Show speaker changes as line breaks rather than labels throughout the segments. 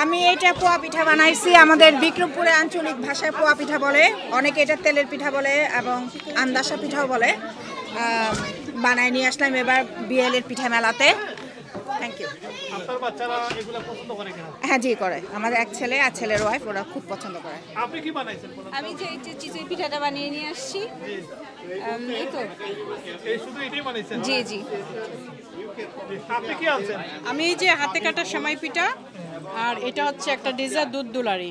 আমি এটা পোয়া পিঠা বানাইছি। আমাদের বিক্রমপুরে আঞ্চলিক ভাষায় পোয়া পিঠা বলে, অনেকে এটা তেলের পিঠা বলে এবং আন্দাসা পিঠাও বলে। বানাই নিয়ে আসলাম এবার বিএল এর পিঠা মেলাতে। Thank you.
আপনার বাচ্চারা এগুলো পছন্দ করে কিনা?
হ্যাঁ জি করে, আমাদের এক ছেলে আর ছেলের ওয়াইফ, ওরা খুব পছন্দ করে।
আপনি কি বানাইছেন?
আমি যে চিতই পিঠাটা বানিয়ে নিয়ে আসছি। এই তো
এই শুধু এটাই বানাইছেন?
জি জি।
আপনি কি আনছেন?
আমি এই যে হাতে কাটা সেমাই পিঠা আর এটা হচ্ছে একটা ডেজার্ট দুধ দুলারি,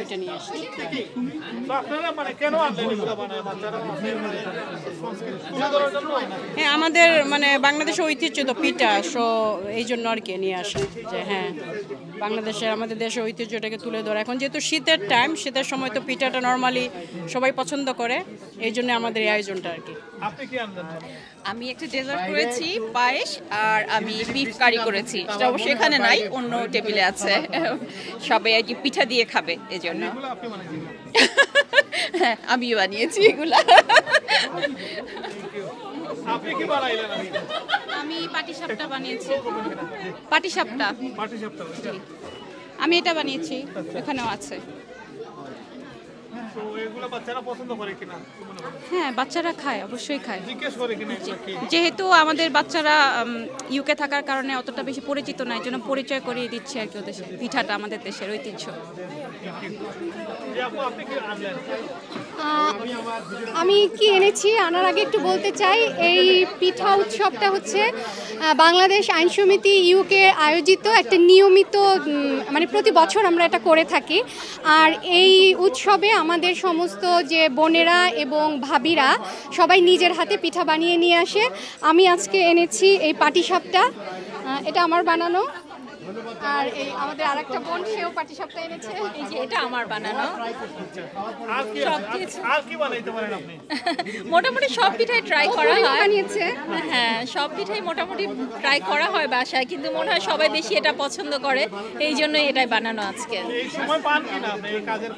এটা নিয়ে আসছি।
তো আপনারা মানে কেন আনলেন এগুলো বানায় বাচ্চারা? তুলে ধরার জন্য?
হ্যাঁ, আমাদের মানে বাংলাদেশের ঐতিহ্য তো পিঠা, সো এই জন্য আর কি নিয়ে আসা, যে হ্যাঁ বাংলাদেশের আমাদের দেশের ঐতিহ্যটাকে তুলে ধরা। এখন যেহেতু শীতের টাইম, শীতের সময় তো পিঠাটা নর্মালি সবাই পছন্দ করে, এই জন্য আমাদের এই আয়োজনটা আর কি।
আপনি কি আনলেন?
আমি একটা ডেজার্ট করেছি, পায়েস, আর আমি বিফ কারি করেছি। সেটা অবশ্যই এখানে নাই, অন্য টেবিলে আছে। সবাই আর কি পিঠা দিয়ে খাবে, এই জন্য।
এগুলো আপনি বানাইছেন?
হ্যাঁ, আমিও বানিয়েছি এগুলা।
আপনি কি বানাইলেন?
আমি পাটিসাপটা বানিয়েছি। পাটিসাপটা
পাটিসাপটা।
আমি এটা বানিয়েছি, এখানেও আছে।
তো এগুলো বাচ্চারা পছন্দ করে কিনা?
হ্যাঁ, বাচ্চারা খায়, অবশ্যই খায়।
জিজ্ঞেস করে কিনা এগুলো কি?
যেহেতু আমাদের বাচ্চারা ইউকে থাকার কারণে অতটা বেশি পরিচিত না, এই জন্য পরিচয় করিয়ে দিচ্ছি আর কি ওদের সাথে। পিঠাটা আমাদের দেশের ঐতিহ্য।
যে আপনি কি আনলেন?
আমি কি এনেছি আনার আগে একটু বলতে চাই, এই পিঠা উৎসবটা হচ্ছে বাংলাদেশ আইন সমিতি ইউকে আয়োজিত একটা নিয়মিত, মানে প্রতি বছর আমরা এটা করে থাকি। আর এই উৎসবে আমাদের সমস্ত যে বোনেরা এবং ভাবিরা সবাই নিজের হাতে পিঠা বানিয়ে নিয়ে আসে। আমি আজকে এনেছি এই পাটিসাপটা, এটা আমার বানানো। আর এই আমাদের আরেকটা বোন, সেও পাটিসাপটা এনেছে।
এই যে এটা আমার বানানো।
আর কি বানাইতে পারেন আপনি?
মোটামুটি সব পিঠাই ট্রাই করা হয়।
বানিয়েছে।
হ্যাঁ, সব পিঠাই মোটামুটি ট্রাই করা হয় বাসায়, কিন্তু মনে হয় সবাই বেশি এটা পছন্দ করে, এই জন্য এটাই বানানো আজকে।
এই সময় পান কিনা আপনি এই কাজের?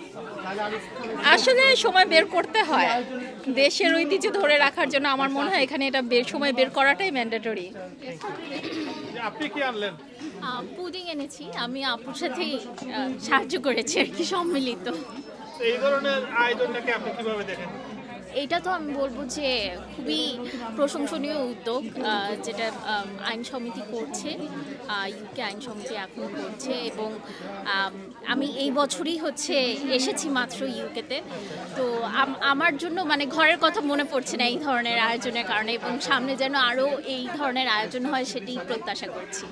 আসলে সময় বের করতে হয় দেশের ঐতিহ্য ধরে রাখার জন্য। আমার মনে হয় এখানে এটা সময় বের করাটাই ম্যান্ডেটরি।
আপনি কি আনলেন?
পুডিং এনেছি, আমি আপুর সাথেই সাহায্য করেছি আর কি, সম্মিলিত।
এই ধরনের আয়োজনটাকে আপনি কিভাবে দেখেন?
এইটা তো আমি বলবো যে খুবই প্রশংসনীয় উদ্যোগ, যেটা আইন সমিতি করছে, ইউকে আইন সমিতি এখন করছে। এবং আমি এই বছরই হচ্ছে এসেছি মাত্র ইউকেতে, তো আমার জন্য মানে ঘরের কথা মনে পড়ছে না এই ধরনের আয়োজনের কারণে, এবং সামনে যেন আরও এই ধরনের আয়োজন হয় সেটি প্রত্যাশা করছি।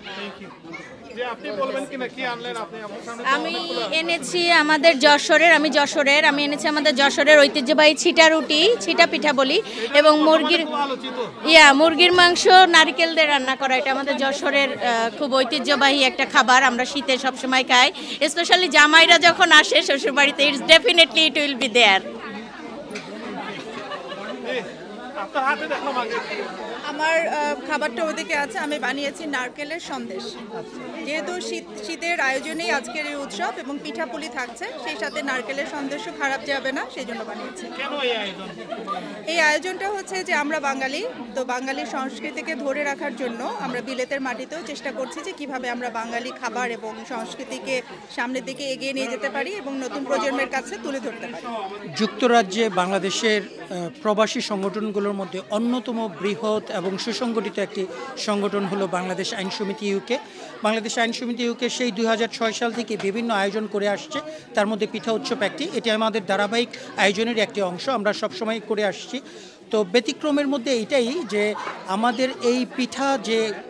আমি এনেছি আমাদের যশোরের, আমি এনেছি আমাদের যশোরের ঐতিহ্যবাহী ছিটা রুটি, ছিটা পিঠা বলি, এবং মুরগির মাংস নারকেল দিয়ে রান্না করা। এটা আমাদের যশোরের খুব ঐতিহ্যবাহী একটা খাবার, আমরা শীতে সবসময় খাই, স্পেশালি জামাইরা যখন আসে শ্বশুর বাড়িতে। It's definitely it will be there.
আমার খাবারটা ওদিকে আছে, আমি বানিয়েছি নারকেলের সন্দেশ। যেহেতু শীতের আয়োজনেই আজকের এই উৎসব এবং পিঠাপুলি থাকছে, সেই সাথে নারকেলের সন্দেশও খারাপ যাবে না, সেই জন্য বানিয়েছি। এই আয়োজনটা হচ্ছে যে আমরা বাঙালি, তো বাঙালি সংস্কৃতিকে ধরে রাখার জন্য আমরা বিলেতের মাটিতেও চেষ্টা করছি যে কিভাবে আমরা বাঙালি খাবার এবং সংস্কৃতিকে সামনের দিকে এগিয়ে নিয়ে যেতে পারি এবং নতুন প্রজন্মের কাছে তুলে ধরতে পারি।
যুক্তরাজ্যে বাংলাদেশের প্রবাসী সংগঠনগুলোর মধ্যে অন্যতম বৃহৎ এবং সুসংগঠিত একটি সংগঠন হলো বাংলাদেশ আইন সমিতি ইউকে। বাংলাদেশ আইন সমিতি ইউকে সেই 2006 সাল থেকে বিভিন্ন আয়োজন করে আসছে, তার মধ্যে পিঠা উৎসব একটি। এটি আমাদের ধারাবাহিক আয়োজনের একটি অংশ, আমরা সবসময় করে আসছি। তো ব্যতিক্রমের মধ্যে এইটাই যে আমাদের এই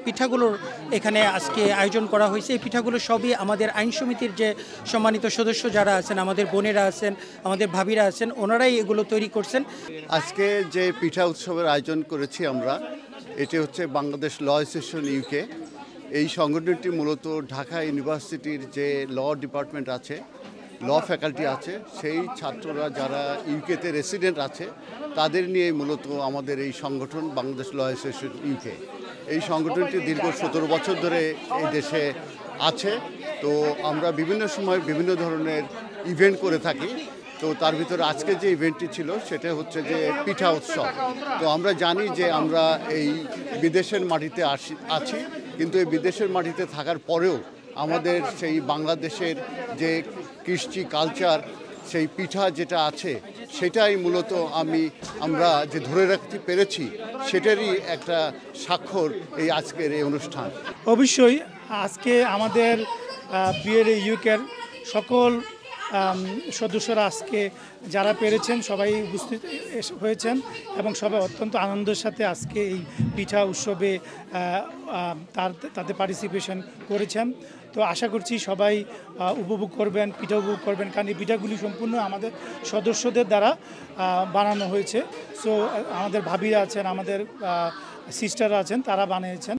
পিঠাগুলোর এখানে আজকে আয়োজন করা হয়েছে, এই পিঠাগুলো সবই আমাদের আইন সমিতির যে সম্মানিত সদস্য যারা আছেন, আমাদের বোনেরা আছেন, আমাদের ভাবিরা আছেন, ওনারাই এগুলো তৈরি করছেন।
আজকে যে পিঠা উৎসবের আয়োজন করেছি আমরা, এটি হচ্ছে বাংলাদেশ ল অ্যাসোসিয়েশন ইউকে। এই সংগঠনটি মূলত ঢাকা ইউনিভার্সিটির যে ল ডিপার্টমেন্ট আছে, ল ফ্যাকাল্টি আছে, সেই ছাত্ররা যারা ইউকেতে রেসিডেন্ট আছে তাদের নিয়ে মূলত আমাদের এই সংগঠন বাংলাদেশ ল অ্যাসোসিয়েশন ইউকে। এই সংগঠনটি দীর্ঘ 17 বছর ধরে এই দেশে আছে। তো আমরা বিভিন্ন সময় বিভিন্ন ধরনের ইভেন্ট করে থাকি। তো তার ভিতরে আজকে যে ইভেন্টটি ছিল সেটা হচ্ছে যে পিঠা উৎসব। তো আমরা জানি যে আমরা এই বিদেশের মাটিতে আছি, কিন্তু এই বিদেশের মাটিতে থাকার পরেও আমাদের সেই বাংলাদেশের যে কৃষ্টি কালচার, সেই পিঠা যেটা আছে সেটাই মূলত আমরা যে ধরে রাখতে পেরেছি সেটারই একটা স্বাক্ষর এই আজকের এই অনুষ্ঠান।
অবশ্যই আজকে আমাদের বিএলএ ইউকের সকল সদস্যরা আজকে যারা পেরেছেন সবাই উপস্থিত হয়েছেন এবং সবাই অত্যন্ত আনন্দের সাথে আজকে এই পিঠা উৎসবে তাতে পার্টিসিপেশন করেছেন। তো আশা করছি সবাই উপভোগ করবেন, পিঠা উপভোগ করবেন, কারণ এই পিঠাগুলি সম্পূর্ণ আমাদের সদস্যদের দ্বারা বানানো হয়েছে। সো আমাদের ভাবিরা আছেন, আমাদের সিস্টাররা আছেন, তারা বানিয়েছেন।